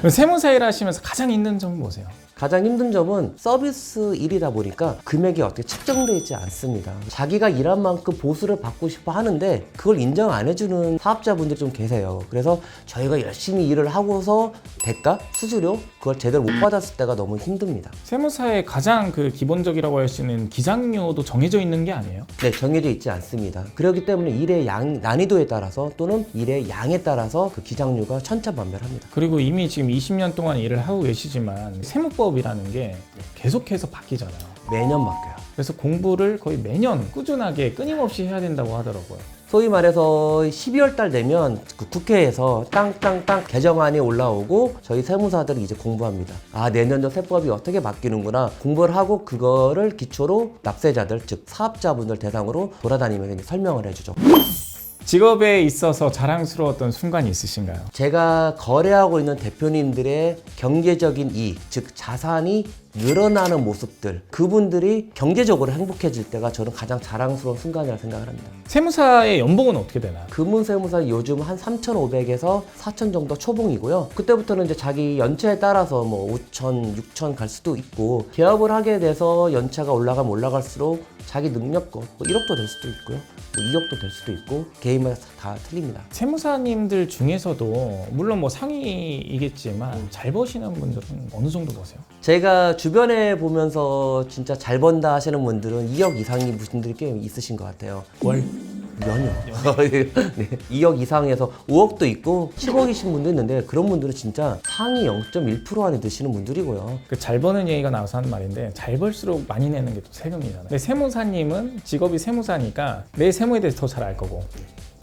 세무사 일 하시면서 가장 힘든 점은 뭐세요? 가장 힘든 점은 서비스 일이다 보니까 금액이 어떻게 측정되어 있지 않습니다. 자기가 일한 만큼 보수를 받고 싶어 하는데 그걸 인정 안 해주는 사업자분들이 좀 계세요. 그래서 저희가 열심히 일을 하고서 대가, 수수료 그걸 제대로 못 받았을 때가 너무 힘듭니다. 세무사의 가장 그 기본적이라고 할 수 있는 기장료도 정해져 있는 게 아니에요? 네, 정해져 있지 않습니다. 그렇기 때문에 일의 난이도에 따라서 또는 일의 양에 따라서 그 기장료가 천차만별합니다. 그리고 이미 지금 20년 동안 일을 하고 계시지만 세무법이라는 게 계속해서 바뀌잖아요. 매년 바뀌어요. 그래서 공부를 거의 매년 꾸준하게 끊임없이 해야 된다고 하더라고요. 소위 말해서 12월 달 되면 그 국회에서 땅땅땅 개정안이 올라오고 저희 세무사들이 이제 공부합니다. 아, 내년도 세법이 어떻게 바뀌는구나 공부를 하고 그거를 기초로 납세자들 즉 사업자분들 대상으로 돌아다니면서 이제 설명을 해주죠. 직업에 있어서 자랑스러웠던 순간이 있으신가요? 제가 거래하고 있는 대표님들의 경제적인 이익, 즉 자산이 늘어나는 모습들, 그분들이 경제적으로 행복해질 때가 저는 가장 자랑스러운 순간이라고 생각을 합니다. 세무사의 연봉은 어떻게 되나요? 금문세무사 요즘 한 3,500에서 4,000 정도 초봉이고요. 그때부터는 이제 자기 연차에 따라서 뭐 5,000, 6,000 갈 수도 있고 개업을 하게 돼서 연차가 올라가면 올라갈수록 자기 능력껏 뭐 1억도 될 수도 있고요. 뭐 2억도 될 수도 있고 개인마다 다 틀립니다. 세무사님들 중에서도 물론 뭐 상위이겠지만 잘 버시는 분들은 어느 정도 버세요? 제가 주변에 보면서 진짜 잘 번다 하시는 분들은 2억 이상인 분들이 꽤 있으신 것 같아요. 월? 연요. 네. 2억 이상에서 5억도 있고 10억이신 분도 있는데 그런 분들은 진짜 상위 0.1% 안에 드시는 분들이고요. 그 잘 버는 얘기가 나와서 하는 말인데 잘 벌수록 많이 내는 게 또 세금이잖아요. 근데 세무사님은 직업이 세무사니까 내 세무에 대해서 더 잘 알 거고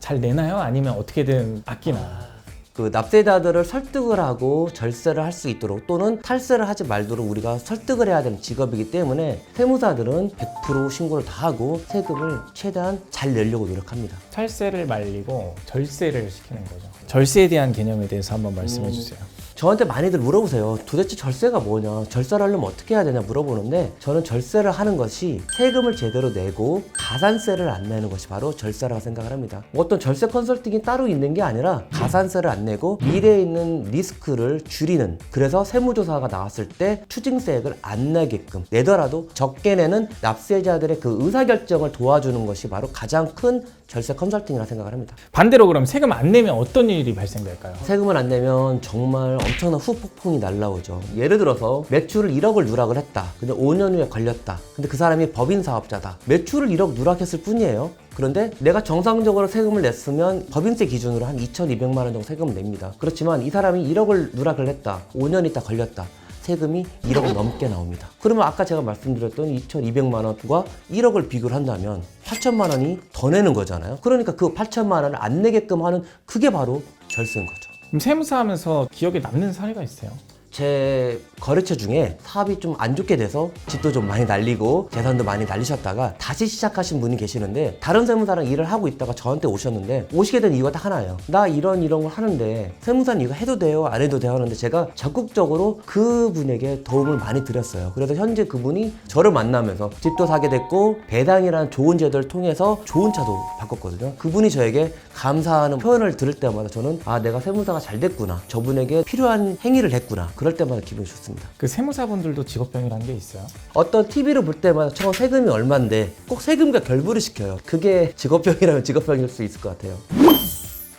잘 내나요? 아니면 어떻게든 아끼나? 그 납세자들을 설득을 하고 절세를 할 수 있도록 또는 탈세를 하지 말도록 우리가 설득을 해야 되는 직업이기 때문에 세무사들은 100% 신고를 다 하고 세금을 최대한 잘 내려고 노력합니다. 탈세를 말리고 절세를 시키는 거죠. 절세에 대한 개념에 대해서 한번 말씀해 주세요. 저한테 많이들 물어보세요. 도대체 절세가 뭐냐? 절세를 하려면 어떻게 해야 되냐 물어보는데 저는 절세를 하는 것이 세금을 제대로 내고 가산세를 안 내는 것이 바로 절세라고 생각을 합니다. 어떤 절세 컨설팅이 따로 있는 게 아니라 가산세를 안 내고 미래에 있는 리스크를 줄이는, 그래서 세무조사가 나왔을 때 추징세액을 안 내게끔 내더라도 적게 내는 납세자들의 그 의사결정을 도와주는 것이 바로 가장 큰 절세 컨설팅이라고 생각을 합니다. 반대로 그럼 세금 안 내면 어떤 일이 발생될까요? 세금을 안 내면 정말 엄청난 후폭풍이 날라오죠. 예를 들어서 매출을 1억을 누락을 했다. 근데 5년 후에 걸렸다. 근데 그 사람이 법인 사업자다. 매출을 1억 누락했을 뿐이에요. 그런데 내가 정상적으로 세금을 냈으면 법인세 기준으로 한 2,200만 원 정도 세금을 냅니다. 그렇지만 이 사람이 1억을 누락을 했다. 5년 있다 걸렸다. 세금이 1억 넘게 나옵니다. 그러면 아까 제가 말씀드렸던 2,200만 원과 1억을 비교를 한다면 8천만 원이 더 내는 거잖아요. 그러니까 그 8천만 원을 안 내게끔 하는 그게 바로 절세인 거죠. 그럼 세무사 하면서 기억에 남는 사례가 있어요? 제 거래처 중에 사업이 좀 안 좋게 돼서 집도 좀 많이 날리고 재산도 많이 날리셨다가 다시 시작하신 분이 계시는데 다른 세무사랑 일을 하고 있다가 저한테 오셨는데 오시게 된 이유가 딱 하나예요. 나 이런 걸 하는데 세무사는 이거 해도 돼요? 안 해도 돼요? 하는데 제가 적극적으로 그분에게 도움을 많이 드렸어요. 그래서 현재 그분이 저를 만나면서 집도 사게 됐고 배당이라는 좋은 제도를 통해서 좋은 차도 바꿨거든요. 그분이 저에게 감사하는 표현을 들을 때마다 저는 아, 내가 세무사가 잘 됐구나. 저분에게 필요한 행위를 했구나. 그럴 때마다 기분이 좋습니다. 그 세무사분들도 직업병이라는 게 있어요? 어떤 TV를 볼 때마다 저 세금이 얼만데 꼭 세금과 결부를 시켜요. 그게 직업병이라면 직업병일 수 있을 것 같아요.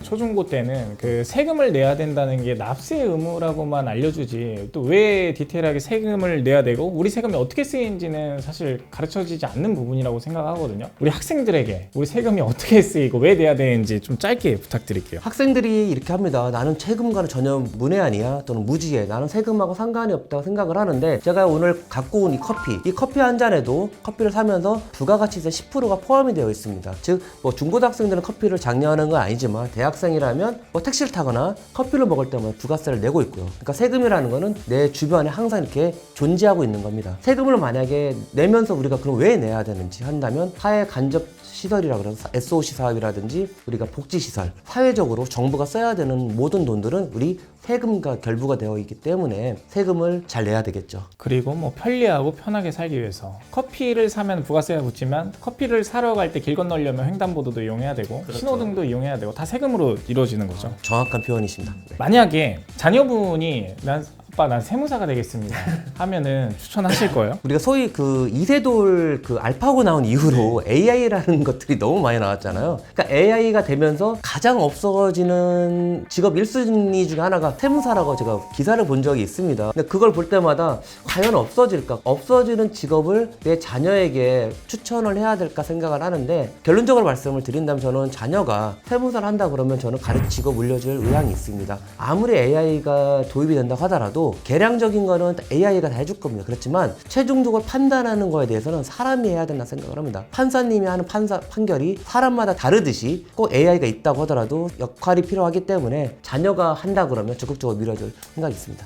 초중고 때는 그 세금을 내야 된다는 게 납세 의무라고만 알려주지 또 왜 디테일하게 세금을 내야 되고 우리 세금이 어떻게 쓰이는지는 사실 가르쳐지지 않는 부분이라고 생각하거든요. 우리 학생들에게 우리 세금이 어떻게 쓰이고 왜 내야 되는지 좀 짧게 부탁드릴게요. 학생들이 이렇게 합니다. 나는 세금과는 전혀 문외한이야 또는 무지해. 나는 세금하고 상관이 없다고 생각을 하는데 제가 오늘 갖고 온 이 커피 한 잔에도 커피를 사면서 부가가치세 10%가 포함이 되어 있습니다. 즉 뭐 중고등학생들은 커피를 장려하는 건 아니지만 대학생이라면 뭐 택시를 타거나 커피를 먹을 때마다 부가세를 내고 있고요. 그러니까 세금이라는 거는 내 주변에 항상 이렇게 존재하고 있는 겁니다. 세금을 만약에 내면서 우리가 그럼 왜 내야 되는지 한다면 사회 간접 시설이라 그래서 SOC 사업이라든지 우리가 복지시설, 사회적으로 정부가 써야 되는 모든 돈들은 우리 세금과 결부가 되어 있기 때문에 세금을 잘 내야 되겠죠. 그리고 뭐 편리하고 편하게 살기 위해서 커피를 사면 부가세가 붙지만 커피를 사러 갈 때 길 건너려면 횡단보도도 이용해야 되고 신호등도 이용해야 되고 다 세금으로 이루어지는 거죠. 정확한 표현이십니다. 네. 만약에 자녀분이 아빠 난 세무사가 되겠습니다 하면은 추천하실 거예요? 우리가 소위 그 이세돌 그 알파고 나온 이후로 AI라는 것들이 너무 많이 나왔잖아요. 그러니까 AI가 되면서 가장 없어지는 직업 1순위 중에 하나가 세무사라고 제가 기사를 본 적이 있습니다. 근데 그걸 볼 때마다 과연 없어질까? 없어지는 직업을 내 자녀에게 추천을 해야 될까 생각을 하는데 결론적으로 말씀을 드린다면 저는 자녀가 세무사를 한다 그러면 저는 가르치고 물려줄 의향이 있습니다. 아무리 AI가 도입이 된다고 하더라도 계량적인 거는 AI가 다 해줄 겁니다. 그렇지만 최종적으로 판단하는 거에 대해서는 사람이 해야 된다 생각을 합니다. 판사님이 하는 판결이 사람마다 다르듯이 꼭 AI가 있다고 하더라도 역할이 필요하기 때문에 자녀가 한다 그러면 적극적으로 밀어줄 생각이 있습니다.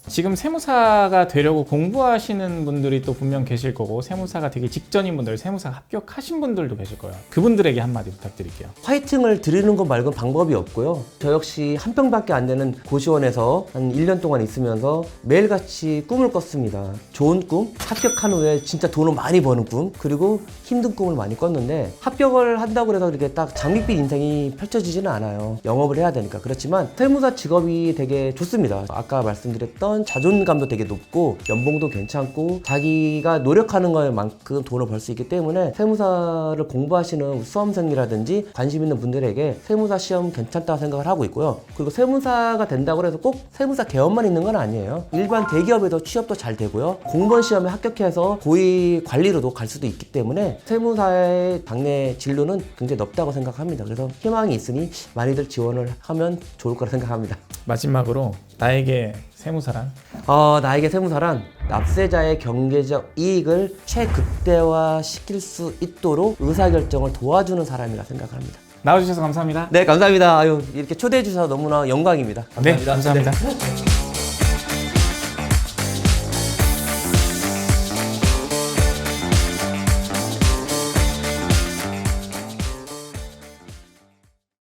지금 세무사가 되려고 공부하시는 분들이 또 분명 계실 거고 세무사가 되기 직전인 분들, 세무사 합격하신 분들도 계실 거예요. 그분들에게 한마디 부탁드릴게요. 화이팅을 드리는 것 말고는 방법이 없고요. 저 역시 한 평밖에 안 되는 고시원에서 한 1년 동안 있으면서 매일같이 꿈을 꿨습니다. 좋은 꿈, 합격한 후에 진짜 돈을 많이 버는 꿈, 그리고 힘든 꿈을 많이 꿨는데 합격을 한다고 해서 이렇게 딱 장밋빛 인생이 펼쳐지지는 않아요. 영업을 해야 되니까. 그렇지만 세무사 직업이 되게 좋습니다. 아까 말씀드렸던 자존감도 되게 높고 연봉도 괜찮고 자기가 노력하는 것만큼 돈을 벌 수 있기 때문에 세무사를 공부하시는 수험생이라든지 관심 있는 분들에게 세무사 시험 괜찮다고 생각을 하고 있고요. 그리고 세무사가 된다고 해서 꼭 세무사 개업만 있는 건 아니에요. 일반 대기업에도 취업도 잘 되고요. 공무원 시험에 합격해서 고위 관리로도 갈 수도 있기 때문에 세무사의 당내 진로는 굉장히 높다고 생각합니다. 그래서 희망이 있으니 많이들 지원을 하면 좋을 거라 생각합니다. 마지막으로 나에게 세무사란? 나에게 세무사란 납세자의 경제적 이익을 최극대화시킬 수 있도록 의사결정을 도와주는 사람이라 생각합니다. 나와주셔서 감사합니다. 네, 감사합니다. 아유, 이렇게 초대해 주셔서 너무나 영광입니다. 네, 감사합니다. 감사합니다.